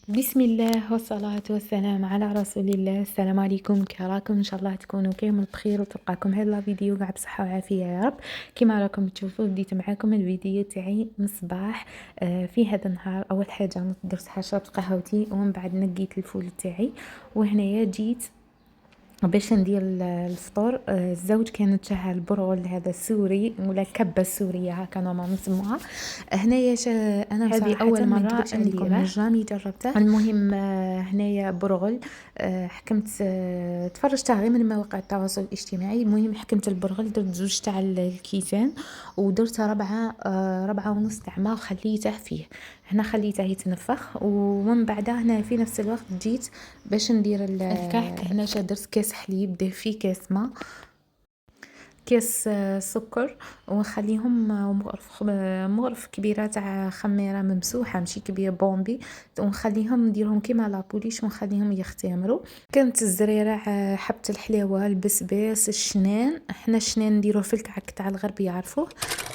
بسم الله والصلاة والسلام على رسول الله. السلام عليكم، كي راكم؟ ان شاء الله تكونوا كامل بخير وتلقاكم هذا الفيديو قاع بصحة وعافية يا رب. كما راكم تشوفوا بديت معاكم الفيديو تاعي من الصباح. في هذا النهار اول حاجة درت شربت قهوتي ومن بعد نقيت الفول تاعي، وهنايا جيت باش ندير الفطور. الزوج كان تشهى البرغل هذا السوري ولا الكبه السوريه هكا نورمال نسموها. هنايا انا هذه صراحه أول ما مرة نكذبش عليكم نديره. جامي جربته. المهم هنايا برغل. حكمت تفرجت غير من مواقع التواصل الاجتماعي. المهم حكمت البرغل، درت زوج تاع الكيسان ودرت ربعة ونص تاع ما وخليته فيه. هنا خليته يتنفخ، ومن بعدها هنا في نفس الوقت جيت باش ندير الكعك. هنا درت كاس حليب دافي، كاس ما، كاس سكر، ونخليهم مغرف كبيره تاع خميره ممسوحه ماشي كبير بومبي، ونخليهم نديرهم كيما لابوليش ونخليهم يختمروا. كانت الزريره، حبه الحلاوه، البسباس، الشنان. احنا الشنان نديروه في الكعك تاع الغرب يعرفوه.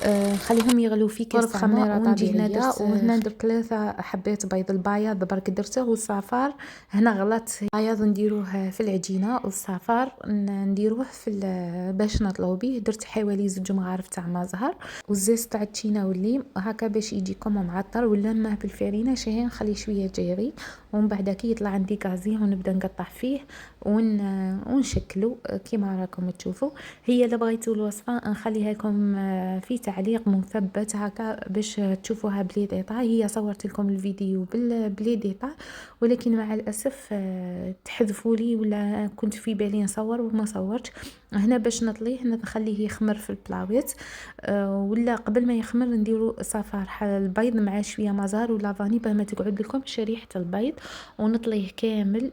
نخليهم يغلوا في كاس غرف خميره خميرة ونجي هنا طبيعية. درت، وهنا درت 3 حبات بيض. البياض برك درته، والصفار هنا غلط. البياض نديروه في العجينه والصفار نديروه باش نطلو به. درت حوالي 2 مغارف تاع ما زهر والزيت تاع التشينا والليم هكا باش يجيكم معطر. ولما بالفرينه شهي نخلي شويه جيري، ومن بعد كي يطلع عندي غازي ونبدا نقطع فيه ونشكلو كيما راكم تشوفوا. هي اللي بغيتوا الوصفه نخليها لكم في تعليق مثبت هكا باش تشوفوها بلي ديتاي. هي صورت لكم الفيديو بلي ديتاي، ولكن مع الاسف تحذفوا لي ولا كنت في بالي نصور وما صورتش. هنا باش نطليه نخليه يخمر في البلاويت. ولا قبل ما يخمر نديرو صفار البيض مع شويه مزار ولا فاني باه ما تقعد لكم شريحه البيض، ونطليه كامل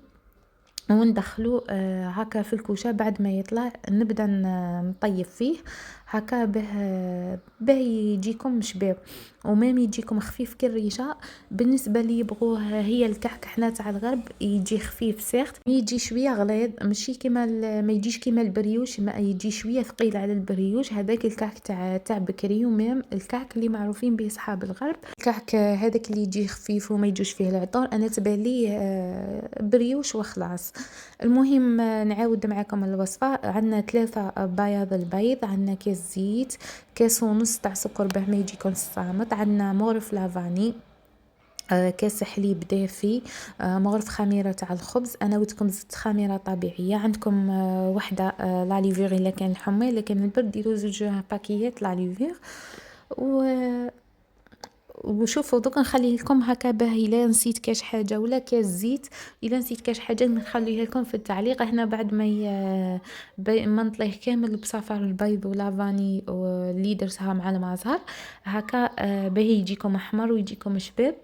وندخلو هكا في الكوشه. بعد ما يطلع نبدا نطيب فيه هكا باه يجيكم مشباب ومام يجيكم خفيف كالريشه. بالنسبه لي يبغوه هي الكحك حنا تاع الغرب يجي خفيف سيخت، يجي شويه غليظ ماشي كيما ما يجيش كيما البريوش، ما يجي شويه ثقيل على البريوش. هذاك الكحك تاع بكري، ومام الكحك اللي معروفين به اصحاب الغرب. الكحك هذاك اللي يجي خفيف وما يجوش فيه العطور انا تبالي بريوش وخلاص. المهم نعاود معكم الوصفه. عندنا 3 بياض البيض، عندنا كاس زيت، كاس ونص تاع سكر باه ما يجيكم صامت، عندنا مغرف لافاني، كاس حليب دافي، مغرف خميره تاع الخبز. انا ودكم زدت خميره طبيعيه. عندكم وحده لاليفير الا كان الحمى، الا كان البرد ديروا 2 باكيات لاليفير. و وشوفوا دوك نخليه لكم هكا باه الا نسيت كاش حاجه ولا كاس زيت، الا نسيت كاش حاجه نخليها لكم في التعليق. هنا بعد ما نطليه كامل بصفار البيض ولافاني اللي درتها مع المزهر هكا باه يجيكم احمر ويجيكم شباب.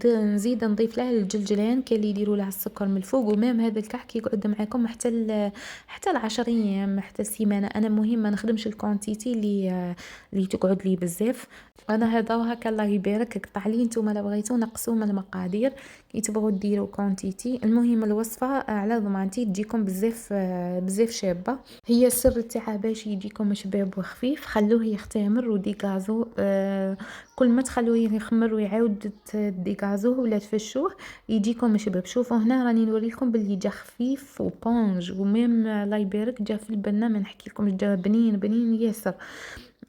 نزيد نضيف له الجلجلان كاين اللي يديروا له السكر من الفوق. ومام هذا الكحك يقعد معكم حتى 10 ايام حتى سيمانه. انا مهم ما نخدمش الكونتيتي اللي تقعد لي بزاف. انا هذا وهكا الله يبارك. قطع لي نتوما لا بغيتو نقصوا من المقادير كي تبغوا ديروا كونتيتي. المهم الوصفه على ضمانتي تجيكم بزاف شابه. هي السر تاعها باش يجيكم شباب وخفيف. خلوه يختمر وديكازو. كل ما تخلوه يخمر ويعاود ديكازوه ولا تفشوه يجيكم شباب. شوفوا هنا راني نوريكم باللي جا خفيف وبونج، وميم الله يبارك جا في البنه ما نحكي لكم جا بنين بنين ياسر.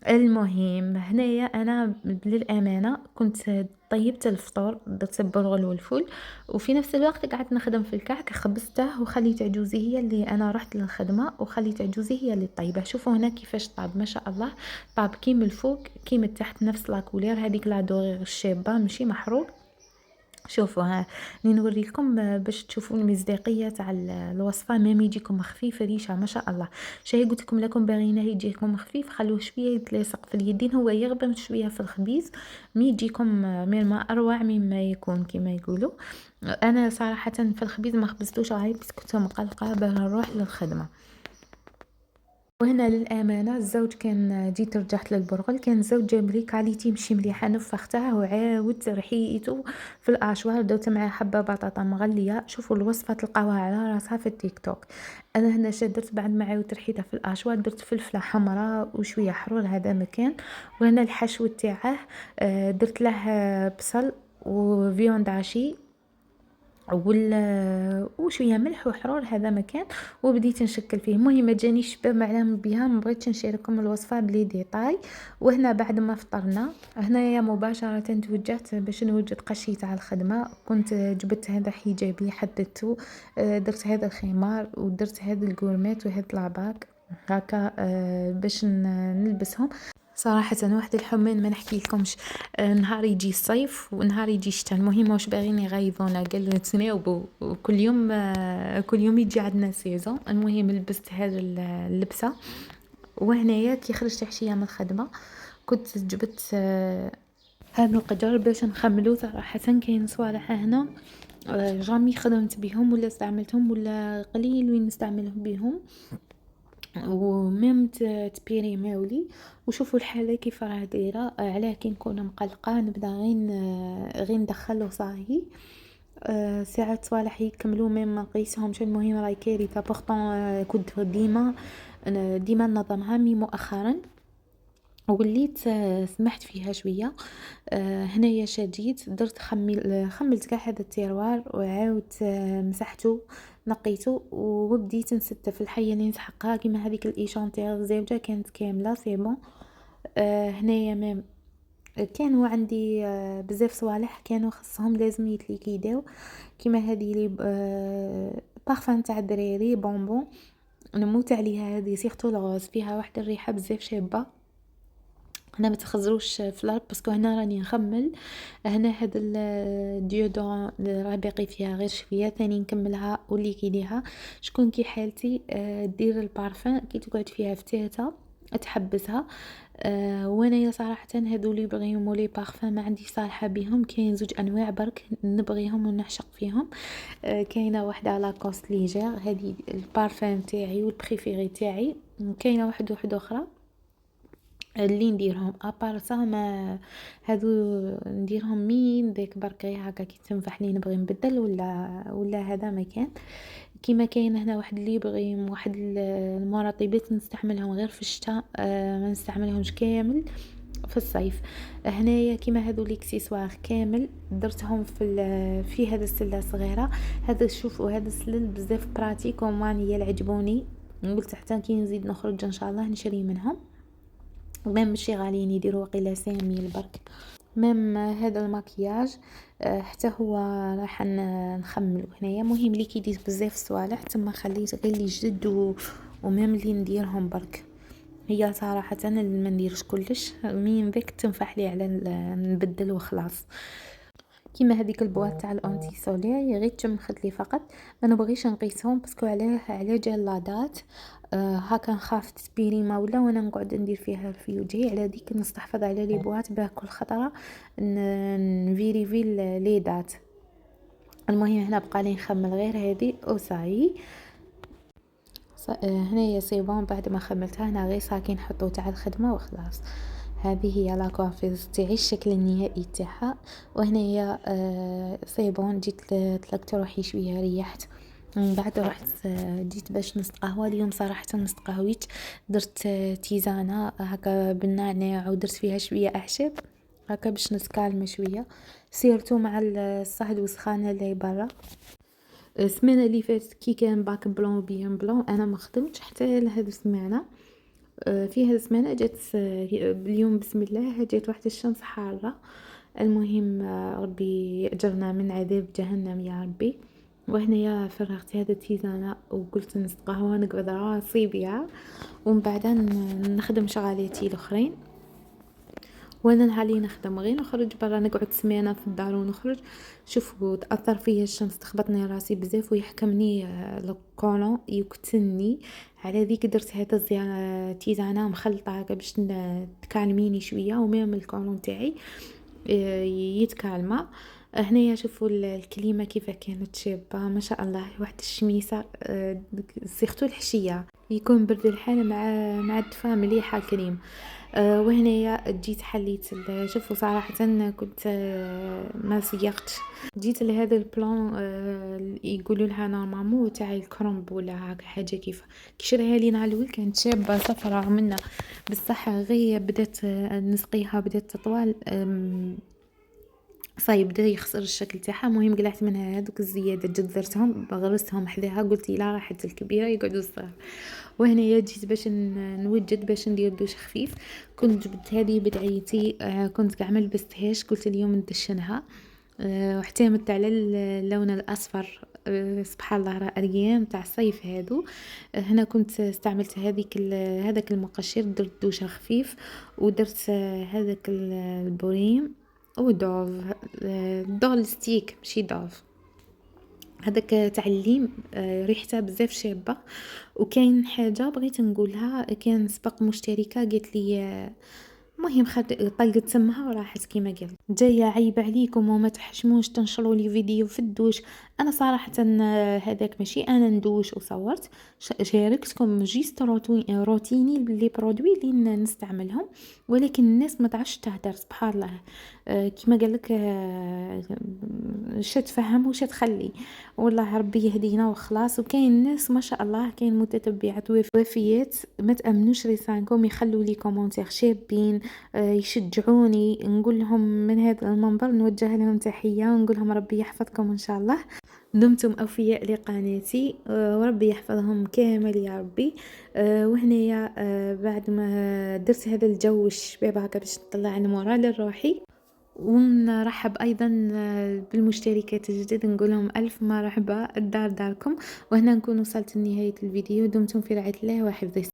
المهم هنايا انا للامانه كنت طيبت الفطور، درت البرغل والفول، وفي نفس الوقت قعدت نخدم في الكعك. خبزته وخليت عجوزي هي اللي انا رحت للخدمه وخليت عجوزي هي اللي طيبه. شوفوا هنا كيفاش طاب ما شاء الله. طاب كي من الفوق كي من التحت نفس لاكولير هذيك لا دوغيغ الشابه ماشي محروق. شوفوا ها نوري لكم باش تشوفوا المصداقيه تاع الوصفه. ميم يجيكم خفيف ريشه ما شاء الله. شاي قلت لكم باغينه يجيكم خفيف خلوه شويه يتلاصق في اليدين، هو يغبن شويه في الخبيز مي يجيكم ما اروع مما يكون كما يقولوا. انا صراحه في الخبيز ما خبزتوش غير بس كنت مقلقه باه نروح للخدمه. وهنا للأمانة الزوج كان جيت رجعت للبرغل كان الزوج جاب لي كاليتي مشي مليحة نفختها وعاودت رحيته في الأشوار. درت معاه حبة بطاطا مغلية. شوفوا الوصفة تلقاوها على راسها في التيك توك. أنا هنا درت بعد ما عاودت رحيتها في الأشوار درت فلفلة حمراء وشوية حرور هذا مكان. وهنا الحشو تاعه درت له بصل وفيوند عشي وشويه ملح وحرور هذا مكان، وبديت نشكل فيه. المهم ما جانيش شباب معلم بها، ما بغيتش نشارككم الوصفه بلي ديتاي. وهنا بعد ما فطرنا هنايا مباشره توجهت باش نوجد قشي تاع الخدمه. كنت جبت هذا حجابي حددته، درت هذا الخمار ودرت هذا الكورميت وهذا لاباك هكا باش نلبسهم. صراحة واحد الحمين ما نحكي لكمش. نهار يجي الصيف ونهار يجي الشتاء، المهم واش باغيين يغيظونا، قال نتناوبوا كل يوم، كل يوم يجي عندنا سيزون. المهم لبست هذا اللبسة. وهنايا كي خرجت عشية من الخدمة كنت جبت هذا القدر باش نخملو. صراحة كاين صوالح هنا جامي خدمت بهم ولا استعملتهم، ولا قليل وين نستعملهم بهم، وميم تبيري ماولي. وشوفوا الحالة كيف راه دايرة. علاه كي نكون مقلقة نبدا غير ندخل وصاهي. ساعات صوالح يكملوا ميم ما نقيسهمش. المهم راهي كارثة. بورطون كنت ديما ننظمها، مي مؤخرا وليت سمحت فيها شويه. هنايا شديد درت خملت كاع هذا التيروار وعاودت مسحته نقيته وبديت نستف الحيه اللي نسحقها كيما هذيك الايشانتير الزوجه كانت كامله سي بون. هنايا ميم كانوا عندي بزاف صوالح كانوا خصهم لازم يتليكيداو، كيما هذه لي بارفان تاع الدراري بونبون نموت عليها. هذه سيرتو الغوز فيها واحد الريحه بزاف شابه. هنا ما تخزروش في الارض باسكو هنا راني نخمل. هنا هذا الديودون راه باقي فيها غير شويه ثاني نكملها وليكيديها. شكون كي حالتي دير البارفان كي تقعد فيها فتاته تحبسها. وانايا صراحه هذو اللي يبغيهم لي بارفان ما عندي صالحه بهم. كاين زوج انواع برك نبغيهم ونعشق فيهم. كاينه واحده لاكوست ليجير هذه البارفان تاعي والبريفيري تاعي. كاينه واحده اخرى اللي نديرهم ابار صا ما هادو نديرهم مين ديك برك غير هكا كي تنفح لي نبغي نبدل ولا هذا ما كان. كيما كاين هنا واحد اللي يبغي واحد المرطبات نستعملهم غير في الشتاء، ما نستعملهمش كامل في الصيف. هنايا كيما هذو ليكسيسوار كامل درتهم في هذا السله صغيره. هذا شوفوا هذا السلل بزاف براتيك وماني يعجبوني. قلت حتى كي نزيد نخرج ان شاء الله نشري منهم. ميم ماشي غاليين يديروا قيله 500 برك. ميم هذا المكياج حتى هو راح نخملو هنايا. مهم لي كيدير بزاف صوالح تما خليت غير لي جدد وميم اللي نديرهم برك. هي صراحه انا ما نديرش كلش مين ذاك تنفح لي على نبدل وخلاص. كيما هذيك البواط تاع الانتي سولير غير تمخت لي فقط. ما نبغيش نقيسهم باسكو على جال لادات. هكا نخاف تسبيري ما وانا نقعد ندير فيها في وجهي. على ديك نستحفظ على لي بواط باه كل خطره نفيريفي لي دات. المهم هنا بقى لي نخمل غير هذه وصاي. هنايا سي بون بعد ما خملتها هنا غير ساكن نحطو تاع الخدمه وخلاص. هذه هي لاكوافيز تاعي الشكل النهائي تاعها. وهنايا سي بون جيت طلقت روحي شويه ريحت. من بعد رحت جيت باش نسق قهوه. اليوم صراحه نسق قهويت درت تيزانه هكا بالنعناع ودرت فيها شويه اعشاب هكا باش نسكالم شويه. سيرتو مع الصهد والسخانه اللي برا. السمانه اللي فاتت كي كان باك بلون بيان بلون انا ما خدمتش حتى لهاد السمانه. في هذه السمانه جات اليوم بسم الله جات واحد الشمس حاره. المهم ربي يأجرنا من عذاب جهنم يا ربي. وهنايا فرغت هذا التيزانه وقلت نسق قهوه نقعد راسي بها ومن بعد نخدم شغالاتي الاخرين. وانا نهار اللي نخدم غير نخرج برا نقعد سمانه في الدار ونخرج. شوفوا تاثر فيا الشمس تخبطني راسي بزاف ويحكمني الكولون يقتلني. على ذيك درت هذا تيزانه مخلطه هكا باش تكالميني شويه وميم الكولون تاعي يتكالما. هنايا شوفوا الكليمه كيف كانت شابه ما شاء الله. واحد الشميسه سيختو الحشيه يكون برد الحال مع الدفا مليحه الكريم. وهنايا جيت حليت شوفوا صراحه كنت ما صيغتش. جيت لهذا البلان يقولوا لها نورمالمون تاع الكرومب ولا هكا حاجه كيف كي شريها لي نهار الاول كانت شابه صفرة منا بصح غير بدات نسقيها بدات تطوال. صاي بدا يخسر الشكل تاعها. المهم قلعت منها هذوك الزيادة، جيت درتهم غرستهم حداها، قلت لا راحت الكبيرة يقعدوا الصغار. وهنايا جيت باش نوجد باش ندير دوش خفيف. كنت جبت هذه بدعيتي، كنت كاع ما لبستهاش، قلت اليوم ندشنها. واعتمدت على اللون الأصفر. سبحان الله راه أيام تاع الصيف هادو. هنا كنت استعملت هذاك المقشر، درت دوش خفيف، ودرت هذاك البوريم ودوف. دوغ الستيك ماشي دوف، هذاك تاع الليم. ريحتها بزاف شابة. وكاين حاجة بغيت نقولها، كان سبق مشتركة قالت لي، المهم طلقت تمها وراحت كيما قالت جايه عيب عليكم وما تحشموش تنشروا لي فيديو في الدوش. انا صراحه هذاك ماشي انا ندوش وصورت، شاركتكم جيست روتيني لي برودوي اللي نستعملهم. ولكن الناس ما تعرفش تهدر سبحان الله. كيما قال لك، شا تفهم وشا تخلي. والله ربي يهدينا وخلاص. وكاين ناس ما شاء الله، كاين متتبعات وفيات، ما تامنوش لسانكم، يخلوا لي كومونتير شابين، يشجعوني. نقول لهم من هذا المنبر، نوجه لهم تحية ونقول لهم ربي يحفظكم إن شاء الله. دمتم أوفياء لقناتي، وربي يحفظهم كامل يا ربي. وهنايا بعد ما درت هذا الجو الشباب هكا باش نطلع المورال لروحي. ونرحب أيضا بالمشتركات الجدد، نقول لهم ألف مرحبا، الدار داركم. وهنا نكون وصلت لنهاية الفيديو. دمتم في رعاية الله وحفظه.